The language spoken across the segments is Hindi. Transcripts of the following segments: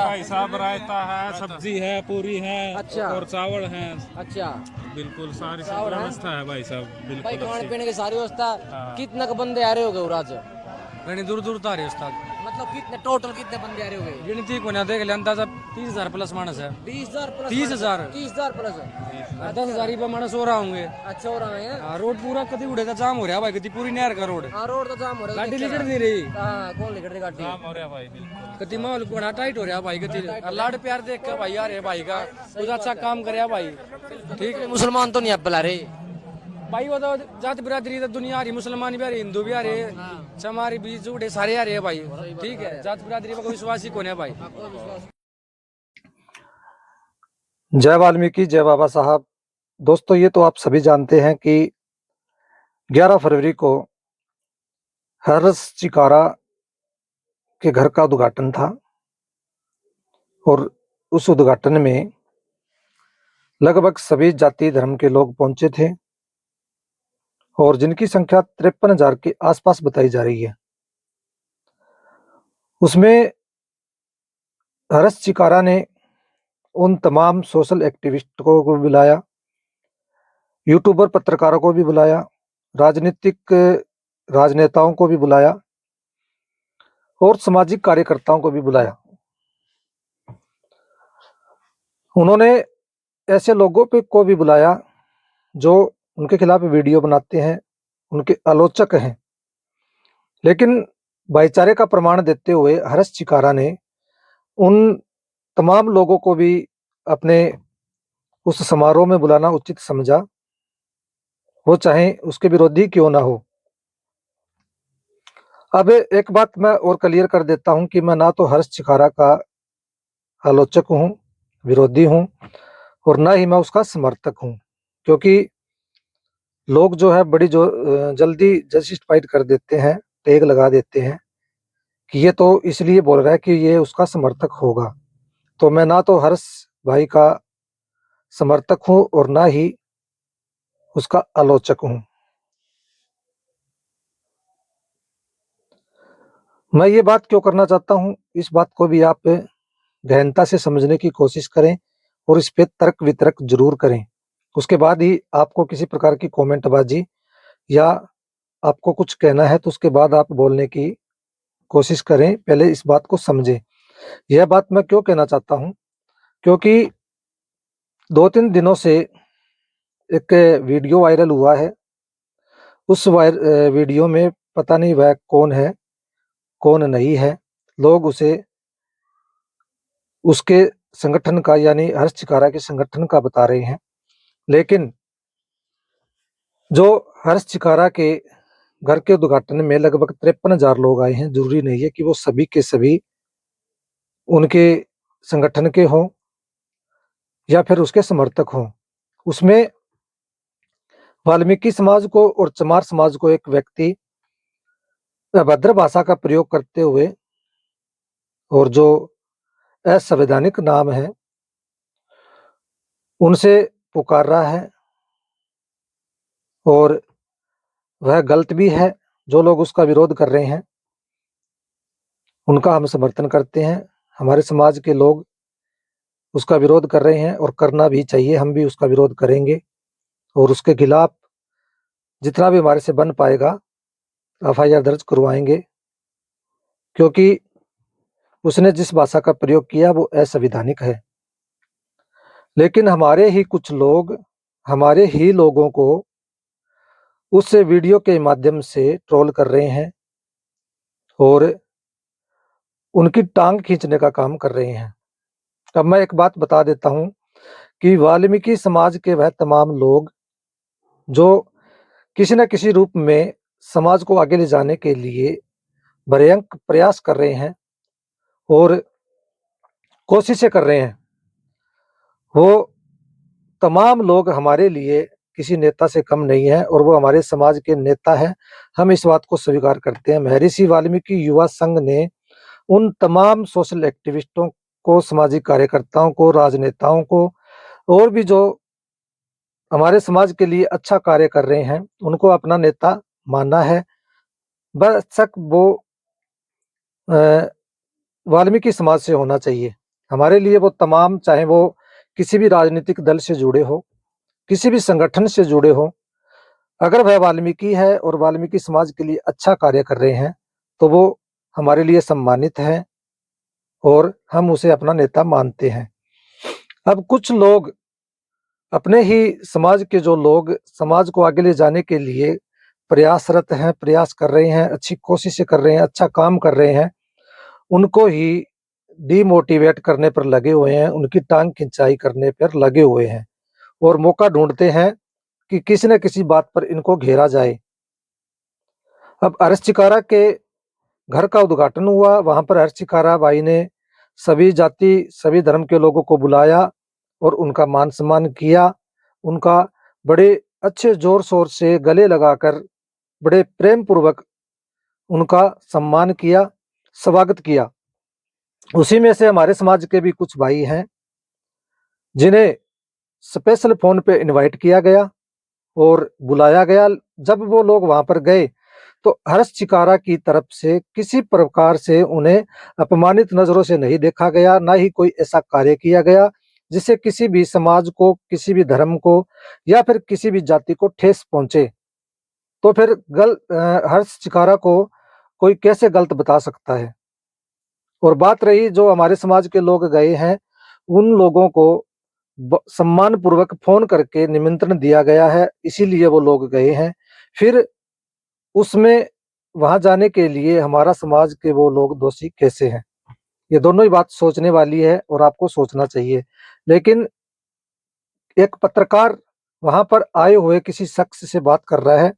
भाई साहब रायता है, सब्जी है, पूरी है। अच्छा। और चावल है। अच्छा बिल्कुल सारी सब चावल है? व्यवस्था है भाई साहब, भाई बिल्कुल खाने अच्छी। पीने की सारी व्यवस्था। हाँ। कितने क बंदे आ रहे हो गए आज? घनी दूर दूर तारे उस्ताद मतलब कितने टोटल कितने बंदे आ रहे हो गए? गिनती को ना देख ले अंदाजा 30,000 प्लस मानस है 20,000 प्लस? 30,000 30,000 प्लस। 10,000 रुपये मानस हो रहा होंगे। अच्छा हो रहा है। हाँ, रोड पूरा कदी उड़े का जाम हो रहा है भाई, कदी पूरी नहर का रोड हाँ रोड तो जाम हो रहा है। गाड़ी लिकट नहीं रही। हाँ कौन लिकट रही गाड़ी? काम हो रहा भाई, बिल्कुल। कदी माहौल बड़ा टाइट हो रहा है भाई, कदी लाड प्यार देख के भाई आ रहे भाई का कुछ अच्छा काम करे भाई। ठीक है मुसलमान तो नहीं अब बुला रहे भाई, वो तो जात बिरादरी तो दुनिया आ रही, मुसलमान भी आ रही, हिंदू भी आ रहे, चमारी बीज उड़े सारे आ रहे हैं भाई। ठीक है, जात बिरादरी में कोई विश्वास ही कौन है भाई। जय वाल्मीकि, जय बाबा साहब। दोस्तों, ये तो आप सभी जानते हैं कि 11 फरवरी को हर्ष चिकारा के घर का उद्घाटन था और उस उद्घाटन में लगभग सभी जाति धर्म के लोग पहुंचे थे और जिनकी संख्या 53,000 के आसपास बताई जा रही है। उसमें हर्ष चिकारा ने उन तमाम सोशल एक्टिविस्ट को भी बुलाया, यूट्यूबर पत्रकारों को भी बुलाया, राजनीतिक राजनेताओं को भी बुलाया और सामाजिक कार्यकर्ताओं को भी बुलाया। उन्होंने ऐसे लोगों को भी बुलाया जो उनके खिलाफ वीडियो बनाते हैं, उनके आलोचक हैं, लेकिन भाईचारे का प्रमाण देते हुए हर्ष चिकारा ने उन तमाम लोगों को भी अपने उस समारोह में बुलाना उचित समझा, वो चाहे उसके विरोधी क्यों ना हो। अब एक बात मैं और क्लियर कर देता हूं कि मैं ना तो हर्ष चिकारा का आलोचक हूं, विरोधी हूं, और ना ही मैं उसका समर्थक हूं, क्योंकि लोग जो है बड़ी जो जल्दी जस्टिफाइड कर देते हैं, टैग लगा देते हैं कि ये तो इसलिए बोल रहा है कि ये उसका समर्थक होगा। तो मैं ना तो हर्ष भाई का समर्थक हूं और ना ही उसका आलोचक हूं। मैं ये बात क्यों करना चाहता हूं, इस बात को भी आप गहनता से समझने की कोशिश करें और इस पे तर्क वितर्क जरूर करें। उसके बाद ही आपको किसी प्रकार की कमेंटबाजी या आपको कुछ कहना है तो उसके बाद आप बोलने की कोशिश करें, पहले इस बात को समझें। यह बात मैं क्यों कहना चाहता हूं, क्योंकि 2-3 दिनों से एक वीडियो वायरल हुआ है। उस वीडियो में पता नहीं वह कौन है कौन नहीं है, लोग उसे उसके संगठन का यानी हर्ष चिकारा के संगठन का बता रहे हैं, लेकिन जो हर्ष चिकारा के घर के उद्घाटन में लगभग 53,000 लोग आए हैं, जरूरी नहीं है कि वो सभी के सभी उनके संगठन के हों या फिर उसके समर्थक हों। उसमें वाल्मीकि समाज को और चमार समाज को एक व्यक्ति अभद्र भाषा का प्रयोग करते हुए और जो असंवैधानिक नाम है उनसे पुकार रहा है, और वह गलत भी है। जो लोग उसका विरोध कर रहे हैं उनका हम समर्थन करते हैं। हमारे समाज के लोग उसका विरोध कर रहे हैं और करना भी चाहिए, हम भी उसका विरोध करेंगे और उसके खिलाफ जितना भी हमारे से बन पाएगा एफआईआर दर्ज करवाएंगे, क्योंकि उसने जिस भाषा का प्रयोग किया वो असंवैधानिक है। लेकिन हमारे ही कुछ लोग हमारे ही लोगों को उस वीडियो के माध्यम से ट्रोल कर रहे हैं और उनकी टांग खींचने का काम कर रहे हैं। अब मैं एक बात बता देता हूं कि वाल्मीकि समाज के वह तमाम लोग जो किसी न किसी रूप में समाज को आगे ले जाने के लिए भयंकर प्रयास कर रहे हैं और कोशिशें कर रहे हैं, वो तमाम लोग हमारे लिए किसी नेता से कम नहीं है और वो हमारे समाज के नेता हैं। हम इस बात को स्वीकार करते हैं। महर्षि वाल्मीकि युवा संघ ने उन तमाम सोशल एक्टिविस्टों को, सामाजिक कार्यकर्ताओं को, राजनेताओं को और भी जो हमारे समाज के लिए अच्छा कार्य कर रहे हैं उनको अपना नेता मानना है। बेशक वो वाल्मीकि समाज से होना चाहिए। हमारे लिए वो तमाम, चाहे वो किसी भी राजनीतिक दल से जुड़े हो, किसी भी संगठन से जुड़े हो, अगर वह वाल्मीकि है और वाल्मीकि समाज के लिए अच्छा कार्य कर रहे हैं तो वो हमारे लिए सम्मानित है और हम उसे अपना नेता मानते हैं। अब कुछ लोग, अपने ही समाज के जो लोग समाज को आगे ले जाने के लिए प्रयासरत हैं, प्रयास कर रहे हैं, अच्छी कोशिशें कर रहे हैं, अच्छा काम कर रहे हैं, उनको ही डिमोटिवेट करने पर लगे हुए हैं, उनकी टांग खिंचाई करने पर लगे हुए हैं और मौका ढूंढते हैं कि किसी न किसी बात पर इनको घेरा जाए। अब हर्ष चिकारा के घर का उद्घाटन हुआ, वहां पर हर्ष चिकारा भाई ने सभी जाति, सभी धर्म के लोगों को बुलाया और उनका मान सम्मान किया, उनका बड़े अच्छे जोर शोर से गले लगाकर बड़े प्रेम पूर्वक उनका सम्मान किया, स्वागत किया। उसी में से हमारे समाज के भी कुछ भाई हैं जिन्हें स्पेशल फोन पे इनवाइट किया गया और बुलाया गया। जब वो लोग वहां पर गए तो हर्ष चिकारा की तरफ से किसी प्रकार से उन्हें अपमानित नजरों से नहीं देखा गया, ना ही कोई ऐसा कार्य किया गया जिससे किसी भी समाज को, किसी भी धर्म को या फिर किसी भी जाति को ठेस पहुंचे। तो फिर हर्ष चिकारा को कोई कैसे गलत बता सकता है। और बात रही जो हमारे समाज के लोग गए हैं, उन लोगों को सम्मान पूर्वक फोन करके निमंत्रण दिया गया है, इसीलिए वो लोग गए हैं। फिर उसमें वहां जाने के लिए हमारा समाज के वो लोग दोषी कैसे हैं? ये दोनों ही बात सोचने वाली है और आपको सोचना चाहिए। लेकिन एक पत्रकार वहां पर आए हुए किसी शख्स से बात कर रहा है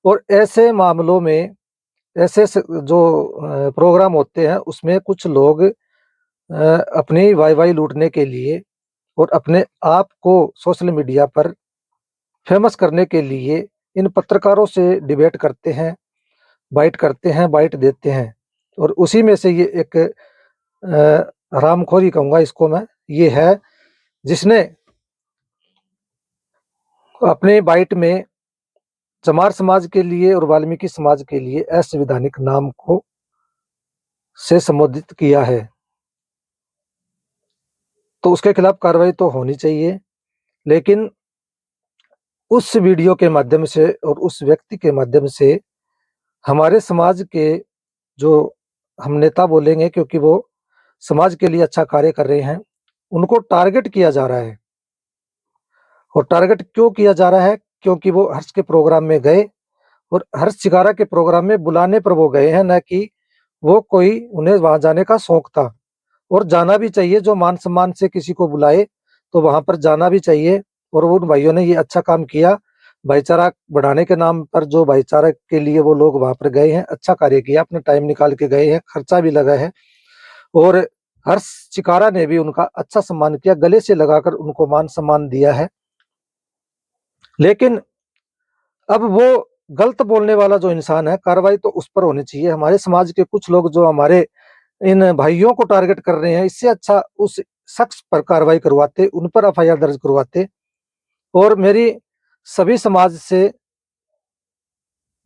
और ऐसे मामलों में, ऐसे जो प्रोग्राम होते हैं उसमें कुछ लोग अपनी वाई लूटने के लिए और अपने आप को सोशल मीडिया पर फेमस करने के लिए इन पत्रकारों से डिबेट करते हैं, बाइट करते हैं, बाइट देते हैं। और उसी में से ये एक हरामखोरी कहूँगा इसको मैं, ये है जिसने अपने बाइट में चमार समाज के लिए और वाल्मीकि समाज के लिए असंवैधानिक नाम को से संबोधित किया है। तो उसके खिलाफ कार्रवाई तो होनी चाहिए, लेकिन उस वीडियो के माध्यम से और उस व्यक्ति के माध्यम से हमारे समाज के, जो हम नेता बोलेंगे क्योंकि वो समाज के लिए अच्छा कार्य कर रहे हैं, उनको टारगेट किया जा रहा है। और टारगेट क्यों किया जा रहा है? क्योंकि वो हर्ष के प्रोग्राम में गए और हर्ष चिकारा के प्रोग्राम में बुलाने पर वो गए हैं, न कि वो कोई उन्हें वहां जाने का शौक था। और जाना भी चाहिए, जो मान सम्मान से किसी को बुलाए तो वहां पर जाना भी चाहिए। और उन भाइयों ने ये अच्छा काम किया, भाईचारा बढ़ाने के नाम पर जो भाईचारा के लिए वो लोग वहां पर गए हैं, अच्छा कार्य किया, अपना टाइम निकाल के गए हैं, खर्चा भी लगा है। और हर्ष चिकारा ने भी उनका अच्छा सम्मान किया, गले से लगाकर उनको मान सम्मान दिया है। लेकिन अब वो गलत बोलने वाला जो इंसान है, कार्रवाई तो उस पर होनी चाहिए। हमारे समाज के कुछ लोग जो हमारे इन भाइयों को टारगेट कर रहे हैं, इससे अच्छा उस शख्स पर कार्रवाई करवाते, उन पर एफआईआर दर्ज करवाते। और मेरी सभी समाज से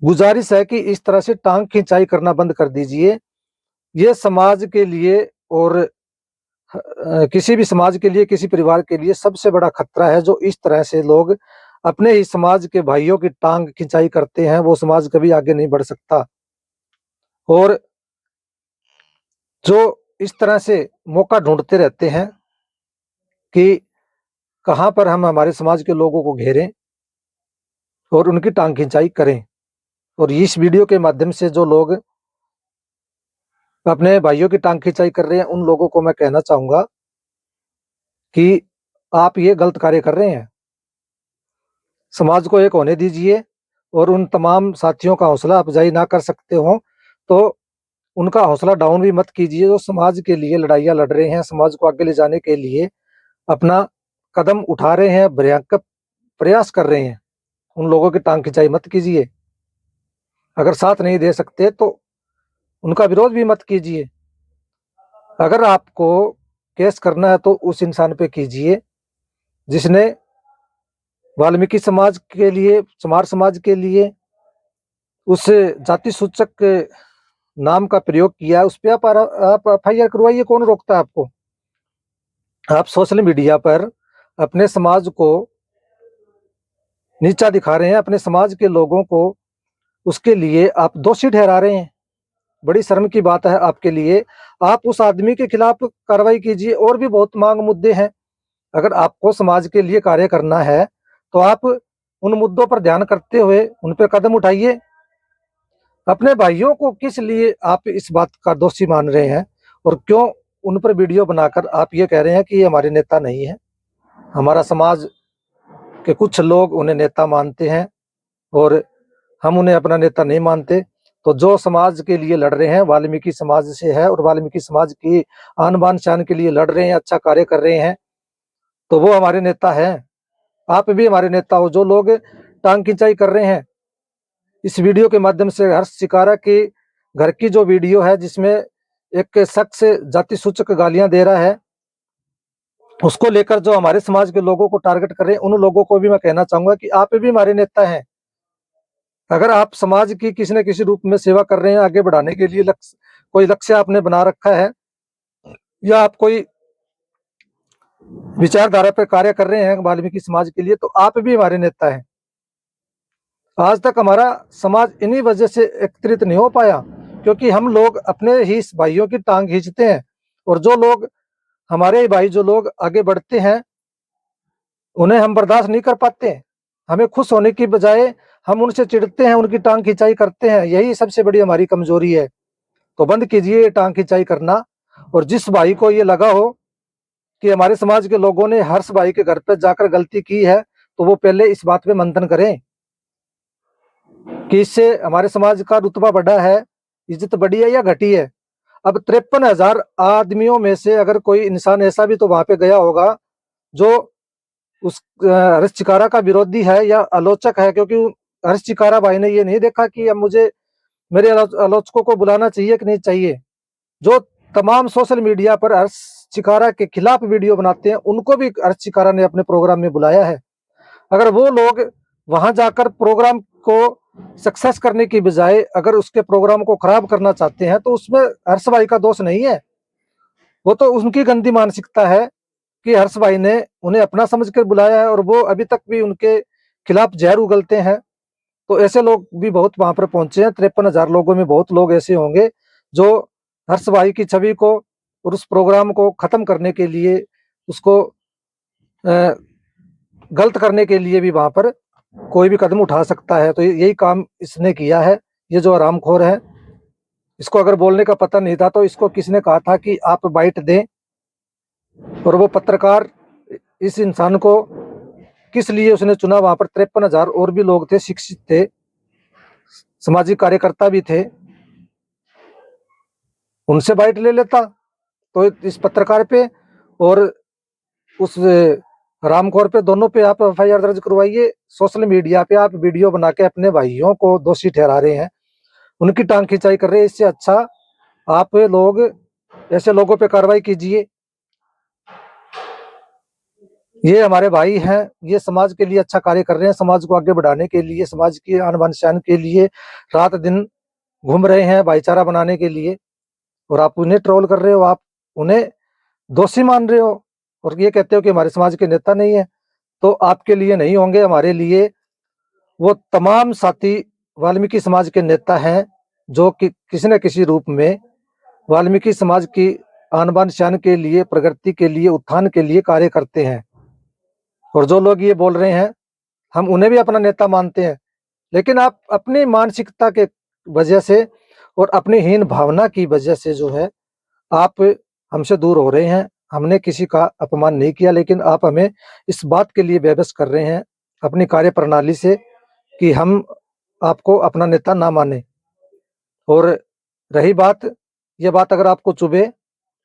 गुजारिश है कि इस तरह से टांग खिंचाई करना बंद कर दीजिए। ये समाज के लिए और किसी भी समाज के लिए, किसी परिवार के लिए सबसे बड़ा खतरा है। जो इस तरह से लोग अपने ही समाज के भाइयों की टांग खिंचाई करते हैं, वो समाज कभी आगे नहीं बढ़ सकता। और जो इस तरह से मौका ढूंढते रहते हैं कि कहां पर हम हमारे समाज के लोगों को घेरें और उनकी टांग खिंचाई करें। और इस वीडियो के माध्यम से जो लोग अपने भाइयों की टांग खिंचाई कर रहे हैं, उन लोगों को मैं कहना चाहूंगा कि आप ये गलत कार्य कर रहे हैं। समाज को एक होने दीजिए और उन तमाम साथियों का हौसला अफजाई ना कर सकते हो तो उनका हौसला डाउन भी मत कीजिए। जो समाज के लिए लड़ाइयाँ लड़ रहे हैं, समाज को आगे ले जाने के लिए अपना कदम उठा रहे हैं, भयंकर प्रयास कर रहे हैं, उन लोगों की टांग खिंचाई मत कीजिए। अगर साथ नहीं दे सकते तो उनका विरोध भी मत कीजिए। अगर आपको केस करना है तो उस इंसान पे कीजिए जिसने वाल्मीकि समाज के लिए, चमार समाज के लिए उस जाति सूचक नाम का प्रयोग किया, उस पर आप एफआईआर करवाइए, कौन रोकता है आपको? आप सोशल मीडिया पर अपने समाज को नीचा दिखा रहे हैं, अपने समाज के लोगों को उसके लिए आप दोषी ठहरा रहे हैं। बड़ी शर्म की बात है आपके लिए। आप उस आदमी के खिलाफ कार्रवाई कीजिए। और भी बहुत मांग मुद्दे हैं। अगर आपको समाज के लिए कार्य करना है तो आप उन मुद्दों पर ध्यान करते हुए उन पर कदम उठाइए। अपने भाइयों को किस लिए आप इस बात का दोषी मान रहे हैं और क्यों उन पर वीडियो बनाकर आप ये कह रहे हैं कि ये हमारे नेता नहीं है? हमारा समाज के कुछ लोग उन्हें नेता मानते हैं और हम उन्हें अपना नेता नहीं मानते। तो जो समाज के लिए लड़ रहे हैं वाल्मीकि समाज से है और वाल्मीकि समाज की आन बान शान के लिए लड़ रहे हैं, अच्छा कार्य कर रहे हैं, तो वो हमारे नेता हैं। आप भी हमारे नेता हो। जो लोग टांग खिंचाई कर रहे हैं इस वीडियो के माध्यम से, हर्ष चिकारा के घर की जो वीडियो है जिसमें एक शख्स जाति सूचक गालियां दे रहा है, उसको लेकर जो हमारे समाज के लोगों को टारगेट कर रहे हैं, उन लोगों को भी मैं कहना चाहूंगा कि आप भी हमारे नेता हैं। अगर आप समाज की किसी न किसी रूप में सेवा कर रहे हैं, आगे बढ़ाने के लिए कोई लक्ष्य आपने बना रखा है या आप कोई विचारधारा पर कार्य कर रहे हैं वाल्मीकि समाज के लिए, तो आप भी हमारे नेता हैं। आज तक हमारा समाज इन्हीं वजह से एकत्रित नहीं हो पाया क्योंकि हम लोग अपने ही भाइयों की टांग खींचते हैं और जो लोग हमारे भाई जो लोग आगे बढ़ते हैं उन्हें हम बर्दाश्त नहीं कर पाते। हमें खुश होने की बजाय हम उनसे चिढ़ते हैं, उनकी टांग खिंचाई करते हैं। यही सबसे बड़ी हमारी कमजोरी है। तो बंद कीजिए ये टांग खिंचाई करना। और जिस भाई को ये लगा हो कि हमारे समाज के लोगों ने हर्ष भाई के घर पर जाकर गलती की है तो वो पहले इस बात पे मंथन करें कि इससे हमारे समाज का रुतबा बढ़ा है, इज्जत बढ़ी है या घटी है। अब 53,000 आदमियों में से अगर कोई इंसान ऐसा भी तो वहां पे गया होगा जो उस हर्ष चिकारा का विरोधी है या आलोचक है, क्योंकि हर्ष चिकारा भाई ने ये नहीं देखा कि अब मुझे मेरे आलोचकों को बुलाना चाहिए कि नहीं चाहिए। जो तमाम सोशल मीडिया पर हर्ष चिकारा के खिलाफ वीडियो बनाते हैं उनको भी हर्ष चिकारा ने अपने प्रोग्राम में बुलाया है। अगर वो लोग वहां जाकर प्रोग्राम को सक्सेस करने की बजाय अगर उसके प्रोग्राम को खराब करना चाहते हैं तो उसमें हर्ष भाई का दोष नहीं है। वो तो उनकी गंदी मानसिकता है कि हर्ष भाई ने उन्हें अपना समझकर बुलाया है और वो अभी तक भी उनके खिलाफ जहर उगलते हैं। तो ऐसे लोग भी बहुत वहां पर पहुंचे हैं। 53,000 लोगों में बहुत लोग ऐसे होंगे जो हर्ष भाई की छवि को और उस प्रोग्राम को खत्म करने के लिए, उसको गलत करने के लिए भी वहां पर कोई भी कदम उठा सकता है। तो यही काम इसने किया है। ये जो हरामखोर है, इसको अगर बोलने का पता नहीं था तो इसको किसने कहा था कि आप बाइट दें, और वो पत्रकार इस इंसान को किस लिए उसने चुना? वहां पर 53,000 और भी लोग थे, शिक्षित थे, सामाजिक कार्यकर्ता भी थे, उनसे बाइट ले लेता। तो इस पत्रकार पे और उस रामखोर पे, दोनों पे आप FIR दर्ज करवाइए। सोशल मीडिया पे आप वीडियो बना के अपने भाइयों को दोषी ठहरा रहे हैं, उनकी टांग खिंचाई कर रहे हैं। इससे अच्छा आप लोग ऐसे लोगों पे कार्रवाई कीजिए। ये हमारे भाई हैं, ये समाज के लिए अच्छा कार्य कर रहे हैं, समाज को आगे बढ़ाने के लिए, समाज की आन बान शान के लिए रात दिन घूम रहे हैं भाईचारा बनाने के लिए, और आप उन्हें ट्रोल कर रहे हो, आप उन्हें दोषी मान रहे हो और ये कहते हो कि हमारे समाज के नेता नहीं है। तो आपके लिए नहीं होंगे, हमारे लिए वो तमाम साथी वाल्मीकि समाज के नेता हैं जो कि किसी न किसी रूप में वाल्मीकि समाज की आन बान शान के लिए, प्रगति के लिए, उत्थान के लिए कार्य करते हैं। और जो लोग ये बोल रहे हैं हम उन्हें भी अपना नेता मानते हैं, लेकिन आप अपनी मानसिकता के वजह से और अपनी हीन भावना की वजह से जो है आप हमसे दूर हो रहे हैं। हमने किसी का अपमान नहीं किया, लेकिन आप हमें इस बात के लिए बेबस कर रहे हैं अपनी कार्य प्रणाली से कि हम आपको अपना नेता ना माने। और रही बात, ये बात अगर आपको चुभे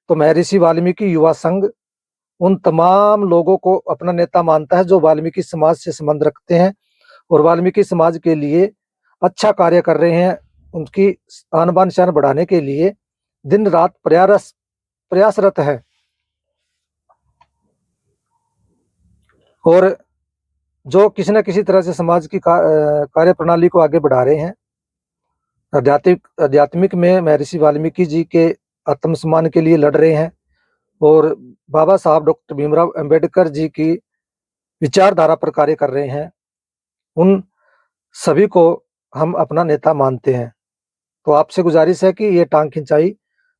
तो महर्षि वाल्मीकि युवा संघ उन तमाम लोगों को अपना नेता मानता है जो वाल्मीकि समाज से संबंध रखते हैं और वाल्मीकि समाज के लिए अच्छा कार्य कर रहे हैं, उनकी आन बान शान बढ़ाने के लिए दिन रात प्रयासरत है। और जो किसी न किसी तरह से समाज की कार्य प्रणाली को आगे बढ़ा रहे हैं। आध्यात्मिक में महर्षि वाल्मीकि जी के आत्मसम्मान के लिए लड़ रहे हैं और बाबा साहब डॉक्टर भीमराव अंबेडकर जी की विचारधारा पर कार्य कर रहे हैं, उन सभी को हम अपना नेता मानते हैं। तो आपसे गुजारिश है कि ये टांग खिंचाई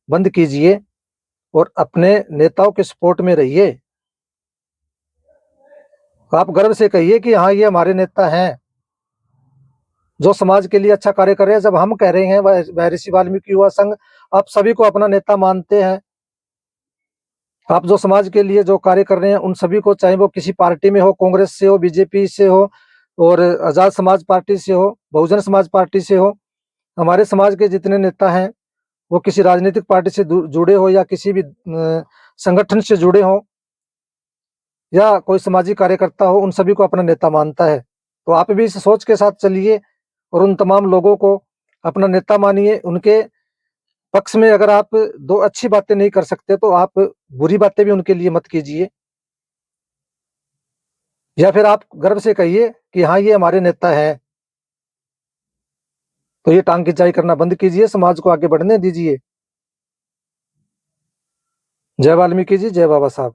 बंद कीजिए और अपने नेताओं के सपोर्ट में रहिए। आप गर्व से कहिए कि हाँ, ये हमारे नेता हैं जो समाज के लिए अच्छा कार्य कर रहे हैं। जब हम कह रहे हैं महर्षि वाल्मीकि युवा संघ आप सभी को अपना नेता मानते हैं, आप जो समाज के लिए जो कार्य कर रहे हैं उन सभी को, चाहे वो किसी पार्टी में हो, कांग्रेस से हो, बीजेपी से हो, और आजाद समाज पार्टी से हो, बहुजन समाज पार्टी से हो, हमारे समाज के जितने नेता हैं वो किसी राजनीतिक पार्टी से जुड़े हो या किसी भी संगठन से जुड़े हो या कोई सामाजिक कार्यकर्ता हो, उन सभी को अपना नेता मानता है। तो आप भी इस सोच के साथ चलिए और उन तमाम लोगों को अपना नेता मानिए। उनके पक्ष में अगर आप दो अच्छी बातें नहीं कर सकते तो आप बुरी बातें भी उनके लिए मत कीजिए, या फिर आप गर्व से कहिए कि हाँ, ये हमारे नेता हैं। तो ये टांग खिंचाई करना बंद कीजिए, समाज को आगे बढ़ने दीजिए। जय वाल्मीकि जी, जय बाबा साहब।